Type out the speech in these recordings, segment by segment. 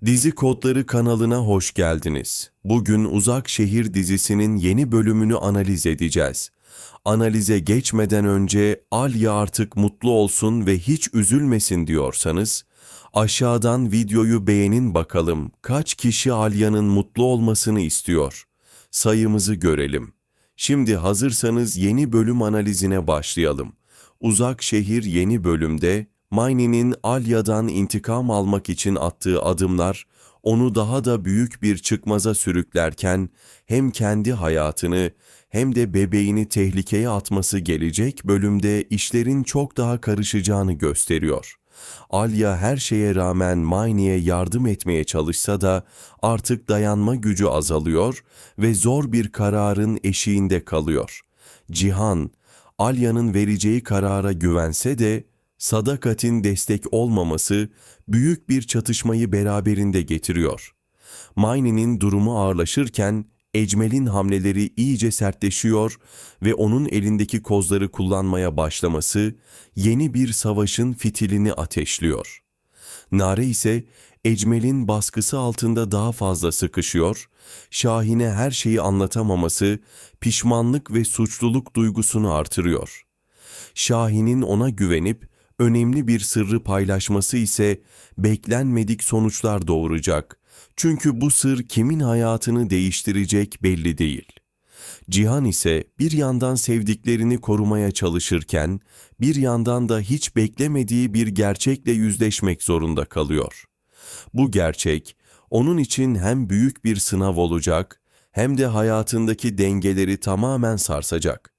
Dizi Kodları kanalına hoş geldiniz. Bugün Uzak Şehir dizisinin yeni bölümünü analiz edeceğiz. Analize geçmeden önce Alya artık mutlu olsun ve hiç üzülmesin diyorsanız, aşağıdan videoyu beğenin bakalım kaç kişi Alya'nın mutlu olmasını istiyor. Sayımızı görelim. Şimdi hazırsanız yeni bölüm analizine başlayalım. Uzak Şehir yeni bölümde Mayne'nin Alya'dan intikam almak için attığı adımlar onu daha da büyük bir çıkmaza sürüklerken hem kendi hayatını hem de bebeğini tehlikeye atması gelecek bölümde işlerin çok daha karışacağını gösteriyor. Alya her şeye rağmen Mayne'ye yardım etmeye çalışsa da artık dayanma gücü azalıyor ve zor bir kararın eşiğinde kalıyor. Cihan, Alya'nın vereceği karara güvense de sadakatin destek olmaması büyük bir çatışmayı beraberinde getiriyor. Mayne'nin durumu ağırlaşırken Ecmel'in hamleleri iyice sertleşiyor ve onun elindeki kozları kullanmaya başlaması yeni bir savaşın fitilini ateşliyor. Nare ise Ecmel'in baskısı altında daha fazla sıkışıyor, Şahin'e her şeyi anlatamaması pişmanlık ve suçluluk duygusunu artırıyor. Şahin'in ona güvenip önemli bir sırrı paylaşması ise beklenmedik sonuçlar doğuracak. Çünkü bu sır kimin hayatını değiştirecek belli değil. Cihan ise bir yandan sevdiklerini korumaya çalışırken, bir yandan da hiç beklemediği bir gerçekle yüzleşmek zorunda kalıyor. Bu gerçek, onun için hem büyük bir sınav olacak, hem de hayatındaki dengeleri tamamen sarsacak.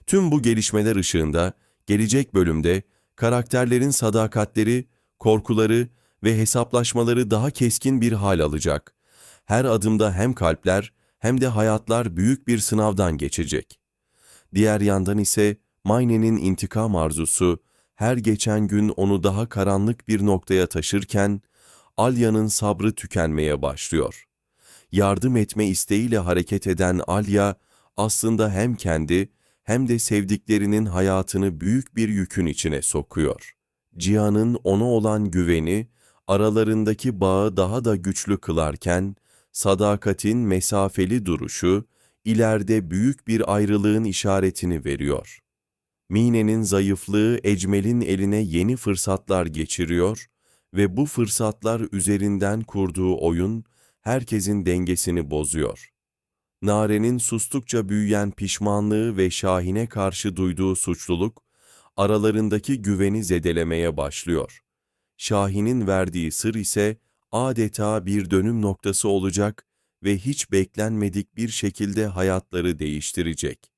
Tüm bu gelişmeler ışığında, gelecek bölümde karakterlerin sadakatleri, korkuları ve hesaplaşmaları daha keskin bir hal alacak. Her adımda hem kalpler hem de hayatlar büyük bir sınavdan geçecek. Diğer yandan ise Mayne'nin intikam arzusu her geçen gün onu daha karanlık bir noktaya taşırken Alya'nın sabrı tükenmeye başlıyor. Yardım etme isteğiyle hareket eden Alya aslında hem kendi hem de sevdiklerinin hayatını büyük bir yükün içine sokuyor. Cihan'ın ona olan güveni aralarındaki bağı daha da güçlü kılarken sadakatin mesafeli duruşu ileride büyük bir ayrılığın işaretini veriyor. Mine'nin zayıflığı Ecmel'in eline yeni fırsatlar geçiriyor ve bu fırsatlar üzerinden kurduğu oyun herkesin dengesini bozuyor. Nare'nin sustukça büyüyen pişmanlığı ve Şahin'e karşı duyduğu suçluluk aralarındaki güveni zedelemeye başlıyor. Şahin'in verdiği sır ise adeta bir dönüm noktası olacak ve hiç beklenmedik bir şekilde hayatları değiştirecek.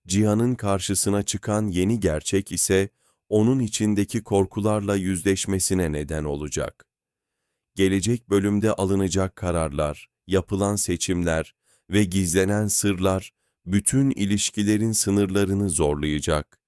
Cihan'ın karşısına çıkan yeni gerçek ise onun içindeki korkularla yüzleşmesine neden olacak. Gelecek bölümde alınacak kararlar, yapılan seçimler ve gizlenen sırlar bütün ilişkilerin sınırlarını zorlayacak.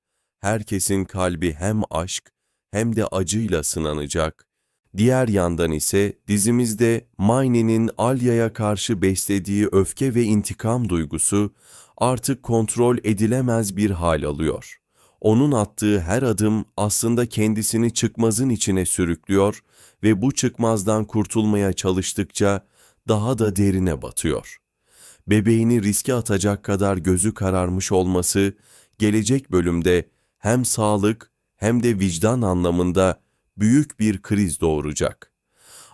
Herkesin kalbi hem aşk hem de acıyla sınanacak. Diğer yandan ise dizimizde Mayne'nin Alya'ya karşı beslediği öfke ve intikam duygusu artık kontrol edilemez bir hal alıyor. Onun attığı her adım aslında kendisini çıkmazın içine sürüklüyor ve bu çıkmazdan kurtulmaya çalıştıkça daha da derine batıyor. Bebeğini riske atacak kadar gözü kararmış olması, gelecek bölümde hem sağlık hem de vicdan anlamında büyük bir kriz doğuracak.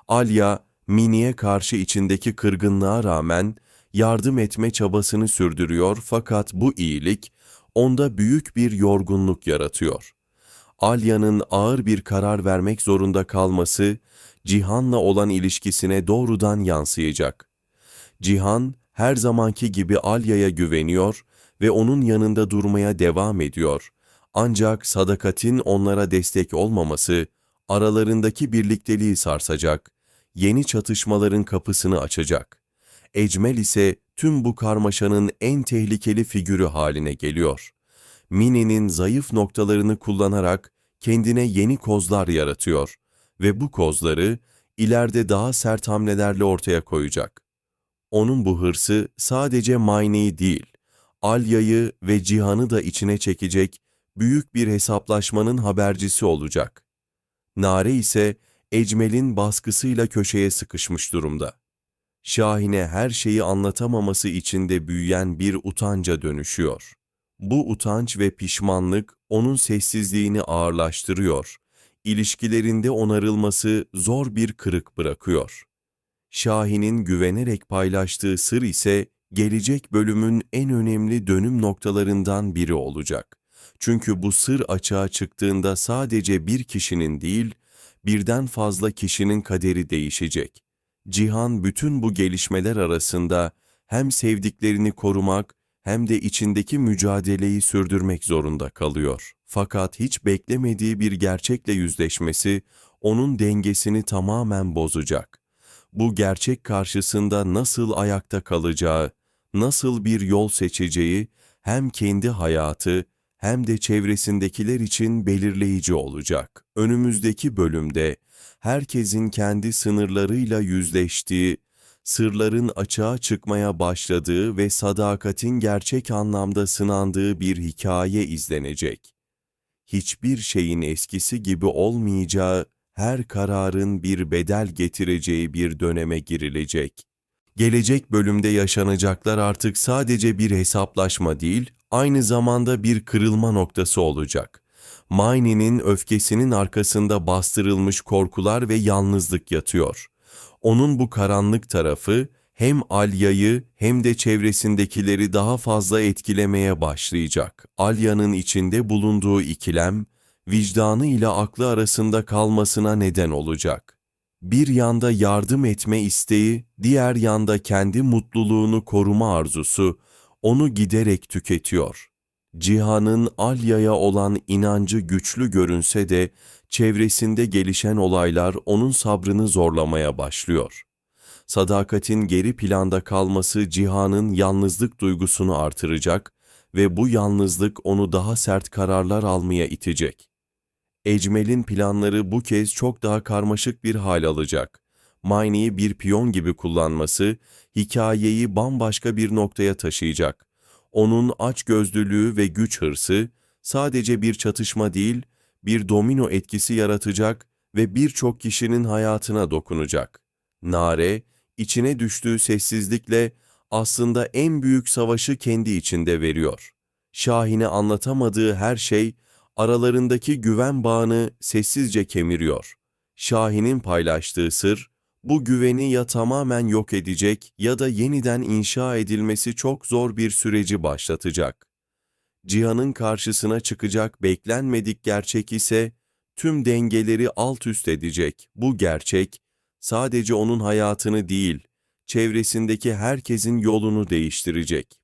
Alya, Mini'ye karşı içindeki kırgınlığa rağmen yardım etme çabasını sürdürüyor fakat bu iyilik onda büyük bir yorgunluk yaratıyor. Alya'nın ağır bir karar vermek zorunda kalması, Cihan'la olan ilişkisine doğrudan yansıyacak. Cihan, her zamanki gibi Alya'ya güveniyor ve onun yanında durmaya devam ediyor. Ancak sadakatin onlara destek olmaması, aralarındaki birlikteliği sarsacak, yeni çatışmaların kapısını açacak. Ecmel ise tüm bu karmaşanın en tehlikeli figürü haline geliyor. Mine'nin zayıf noktalarını kullanarak kendine yeni kozlar yaratıyor ve bu kozları ileride daha sert hamlelerle ortaya koyacak. Onun bu hırsı sadece Mayne'yi değil, Alya'yı ve Cihan'ı da içine çekecek büyük bir hesaplaşmanın habercisi olacak. Nare ise Ecmel'in baskısıyla köşeye sıkışmış durumda. Şahin'e her şeyi anlatamaması içinde büyüyen bir utanca dönüşüyor. Bu utanç ve pişmanlık onun sessizliğini ağırlaştırıyor. İlişkilerinde onarılması zor bir kırık bırakıyor. Şahin'in güvenerek paylaştığı sır ise gelecek bölümün en önemli dönüm noktalarından biri olacak. Çünkü bu sır açığa çıktığında sadece bir kişinin değil, birden fazla kişinin kaderi değişecek. Cihan bütün bu gelişmeler arasında hem sevdiklerini korumak hem de içindeki mücadeleyi sürdürmek zorunda kalıyor. Fakat hiç beklemediği bir gerçekle yüzleşmesi onun dengesini tamamen bozacak. Bu gerçek karşısında nasıl ayakta kalacağı, nasıl bir yol seçeceği hem kendi hayatı hem de çevresindekiler için belirleyici olacak. Önümüzdeki bölümde herkesin kendi sınırlarıyla yüzleştiği, sırların açığa çıkmaya başladığı ve sadakatin gerçek anlamda sınandığı bir hikaye izlenecek. Hiçbir şeyin eskisi gibi olmayacağı, her kararın bir bedel getireceği bir döneme girilecek. Gelecek bölümde yaşanacaklar artık sadece bir hesaplaşma değil, aynı zamanda bir kırılma noktası olacak. Mayne'nin öfkesinin arkasında bastırılmış korkular ve yalnızlık yatıyor. Onun bu karanlık tarafı hem Alya'yı hem de çevresindekileri daha fazla etkilemeye başlayacak. Alya'nın içinde bulunduğu ikilem, vicdanı ile aklı arasında kalmasına neden olacak. Bir yanda yardım etme isteği, diğer yanda kendi mutluluğunu koruma arzusu onu giderek tüketiyor. Cihan'ın Alya'ya olan inancı güçlü görünse de çevresinde gelişen olaylar onun sabrını zorlamaya başlıyor. Sadakatin geri planda kalması Cihan'ın yalnızlık duygusunu artıracak ve bu yalnızlık onu daha sert kararlar almaya itecek. Ecmel'in planları bu kez çok daha karmaşık bir hal alacak. Mayne'yi bir piyon gibi kullanması, hikayeyi bambaşka bir noktaya taşıyacak. Onun açgözlülüğü ve güç hırsı, sadece bir çatışma değil, bir domino etkisi yaratacak ve birçok kişinin hayatına dokunacak. Nare, içine düştüğü sessizlikle aslında en büyük savaşı kendi içinde veriyor. Şahin'e anlatamadığı her şey, aralarındaki güven bağını sessizce kemiriyor. Şahin'in paylaştığı sır, bu güveni ya tamamen yok edecek ya da yeniden inşa edilmesi çok zor bir süreci başlatacak. Cihan'ın karşısına çıkacak beklenmedik gerçek ise tüm dengeleri alt üst edecek. Bu gerçek sadece onun hayatını değil, çevresindeki herkesin yolunu değiştirecek.